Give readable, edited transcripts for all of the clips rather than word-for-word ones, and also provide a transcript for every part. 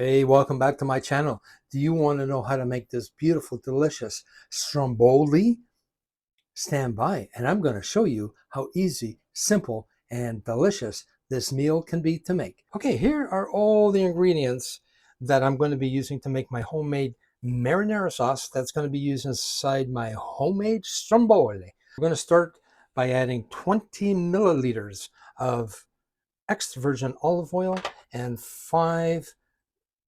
Hey, welcome back to my channel. Do you want to know how to make this beautiful, delicious stromboli? Stand by and I'm going to show you how easy, simple, and delicious this meal can be to make. Okay, here are all the ingredients that I'm going to be using to make my homemade marinara sauce that's going to be used inside my homemade stromboli. We're going to start by adding 20 milliliters of extra virgin olive oil and 5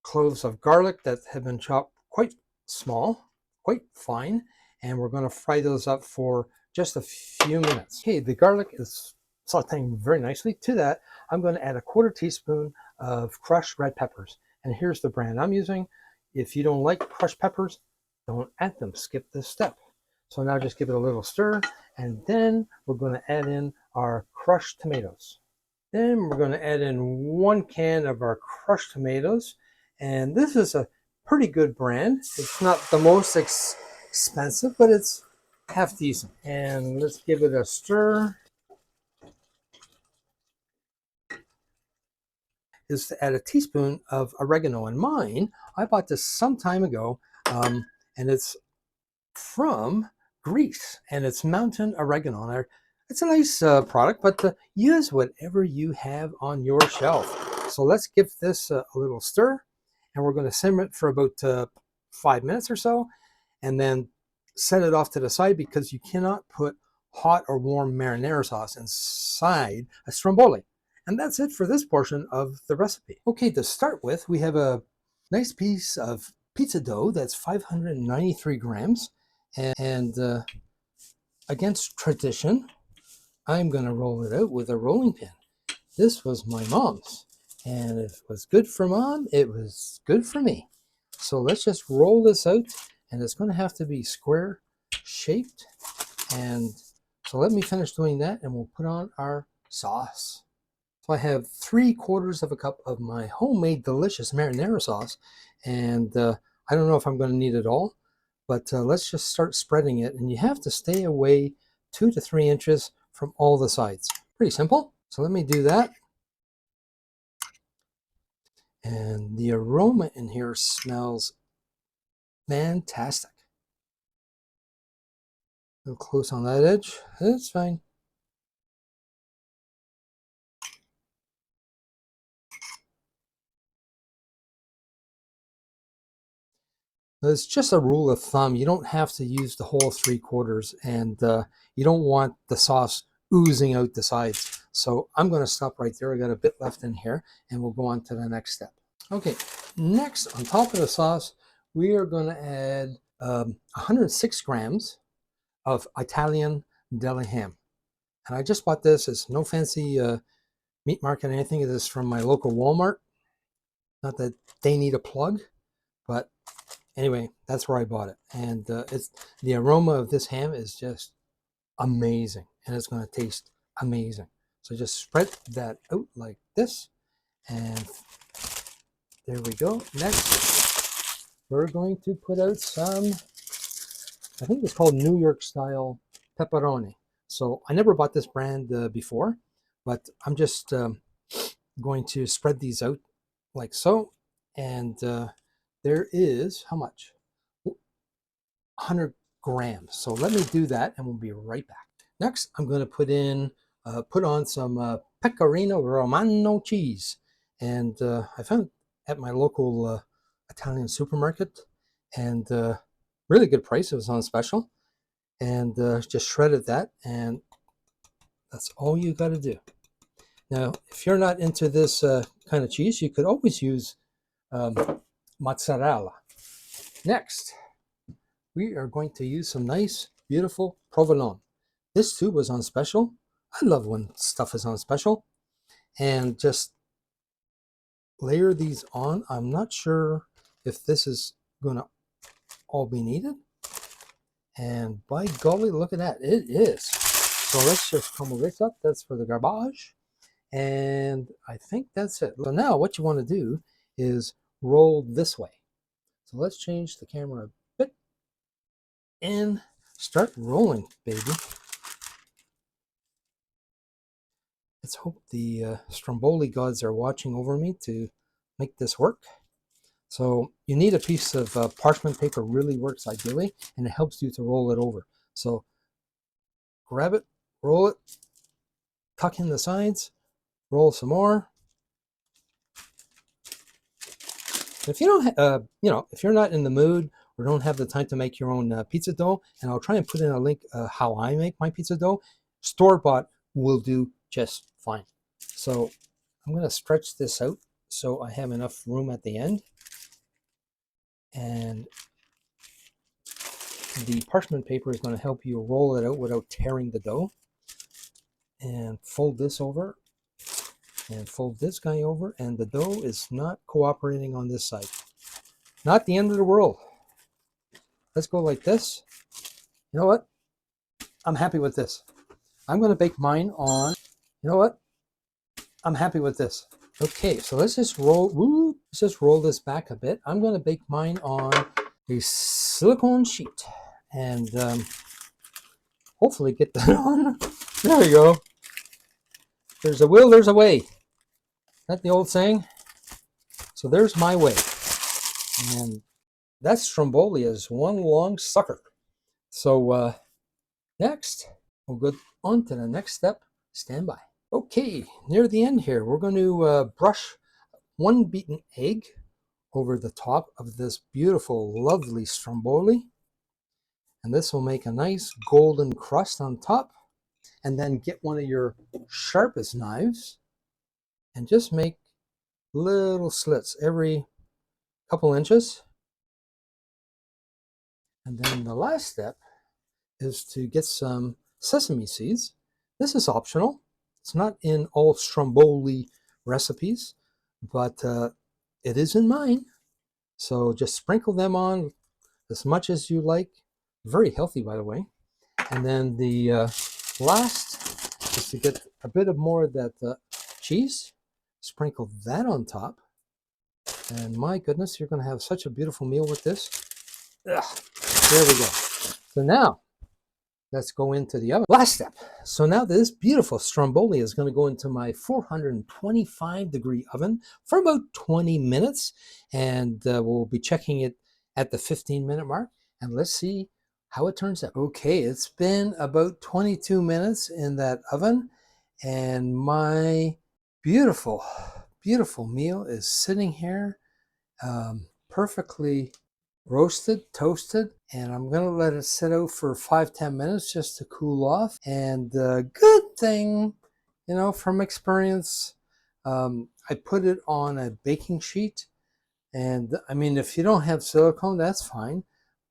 cloves of garlic that have been chopped quite small, quite fine, and we're going to fry those up for just a few minutes. Okay, the garlic is sauteing very nicely. To that, I'm going to add a quarter teaspoon of crushed red peppers. And here's the brand I'm using. If you don't like crushed peppers, don't add them. Skip this step. So now just give it a little stir, and then we're going to add in our crushed tomatoes. Then we're going to add in 1 can of our crushed tomatoes. And this is a pretty good brand. It's not the most expensive, but it's half decent. And let's give it a stir. Is to add a teaspoon of oregano. And mine, I bought this some time ago, and it's from Greece, and it's mountain oregano. And it's a nice product, but use whatever you have on your shelf. So let's give this a little stir, and we're going to simmer it for about 5 minutes or so, and then set it off to the side because you cannot put hot or warm marinara sauce inside a stromboli. And that's it for this portion of the recipe. Okay, to start with, we have a nice piece of pizza dough that's 593 grams. And against tradition, I'm going to roll it out with a rolling pin. This was my mom's. And if it was good for mom, it was good for me. So let's just roll this out. And it's going to have to be square shaped. And so let me finish doing that and we'll put on our sauce. So I have 3/4 of a cup of my homemade delicious marinara sauce. And I don't know if I'm going to need it all, but let's just start spreading it. And you have to stay away 2 to 3 inches from all the sides. Pretty simple. So let me do that. And the aroma in here smells fantastic. A little close on that edge. That's fine. It's just a rule of thumb. You don't have to use the whole 3/4, and you don't want the sauce oozing out the sides. So I'm going to stop right there. I got a bit left in here, and we'll go on to the next step. Okay, next on top of the sauce, we are going to add 106 grams of Italian deli ham. And I just bought this. It's no fancy meat market or anything. It is from my local Walmart. Not that they need a plug, but anyway, that's where I bought it. And it's the aroma of this ham is just amazing, and it's going to taste amazing. So just spread that out like this, and there we go. Next, we're going to put out some, I think it's called New York style pepperoni. So I never bought this brand before, but I'm just going to spread these out like so. And there is, how much? 100 grams. So let me do that and we'll be right back. Next, I'm going to put on some Pecorino Romano cheese. And I found it at my local Italian supermarket, and really good price. It was on special. And just shredded that, and that's all you got to do. Now, if you're not into this kind of cheese, you could always use mozzarella. Next, we are going to use some nice, beautiful provolone. This too was on special. I love when stuff is on special. And just layer these on. I'm not sure if this is going to all be needed. And by golly, look at that. It is. So let's just crumble this up. That's for the garbage. And I think that's it. So now what you want to do is roll this way. So let's change the camera a bit and start rolling, baby. Let's hope the Stromboli gods are watching over me to make this work. So you need a piece of parchment paper, really works ideally, and it helps you to roll it over. So grab it, roll it, tuck in the sides, roll some more. If you don't, if you're not in the mood or don't have the time to make your own pizza dough, and I'll try and put in a link how I make my pizza dough, store-bought will do just fine. So I'm going to stretch this out so I have enough room at the end. And the parchment paper is going to help you roll it out without tearing the dough. And fold this over and fold this guy over, and the dough is not cooperating on this side. Not the end of the world. Let's go like this. You know what? I'm happy with this. I'm going to bake mine on, you know what? I'm happy with this. Okay, so let's just roll this back a bit. I'm going to bake mine on a silicone sheet and hopefully get that on. There we go. There's a will, there's a way. That the old saying? So there's my way. And that Stromboli is one long sucker. So next, we'll go on to the next step. Stand by. Okay, near the end here, we're going to brush one beaten egg over the top of this beautiful, lovely Stromboli. And this will make a nice golden crust on top. And then get one of your sharpest knives and just make little slits every couple inches. And then the last step is to get some sesame seeds. This is optional. It's not in all Stromboli recipes, but it is in mine. So just sprinkle them on as much as you like. Very healthy, by the way. And then the last is to get a bit of more of that cheese. Sprinkle that on top. And my goodness, you're going to have such a beautiful meal with this. Ugh, there we go. So now, let's go into the oven. Last step. So now this beautiful Stromboli is going to go into my 425-degree oven for about 20 minutes. And we'll be checking it at the 15-minute mark. And let's see how it turns out. Okay, it's been about 22 minutes in that oven. And my beautiful, beautiful meal is sitting here perfectly roasted, toasted, and I'm going to let it sit out for 5-10 minutes just to cool off. And good thing, you know, from experience, I put it on a baking sheet. And I mean, if you don't have silicone, that's fine.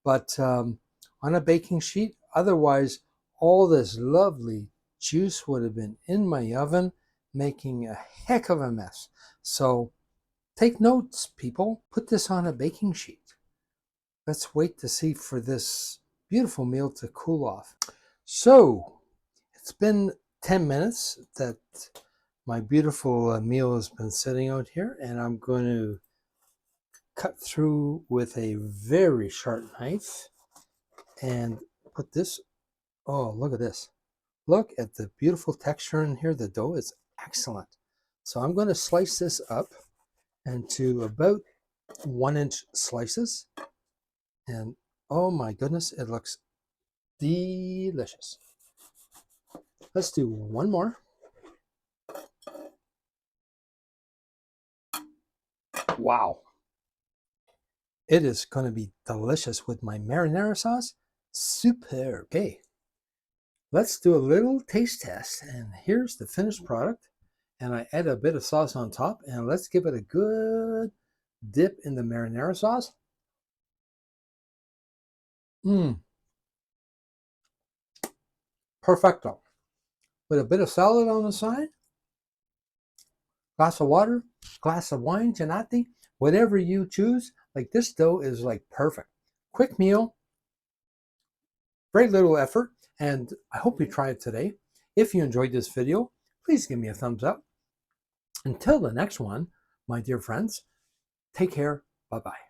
But on a baking sheet, otherwise, all this lovely juice would have been in my oven, making a heck of a mess. So take notes, people. Put this on a baking sheet. Let's wait to see for this beautiful meal to cool off. So it's been 10 minutes that my beautiful meal has been sitting out here, and I'm going to cut through with a very sharp knife and put this. Oh, look at this. Look at the beautiful texture in here. The dough is excellent. So I'm going to slice this up into about 1-inch slices. And oh my goodness, it looks delicious. Let's do one more. Wow. It is going to be delicious with my marinara sauce. Superb. Okay. Let's do a little taste test. And here's the finished product. And I add a bit of sauce on top. And let's give it a good dip in the marinara sauce. Perfecto. With a bit of salad on the side, glass of water, glass of wine, gelati, whatever you choose. Like, this dough is like perfect. Quick meal, very little effort, and I hope you try it today. If you enjoyed this video, please give me a thumbs up. Until the next one, my dear friends, take care. Bye-bye.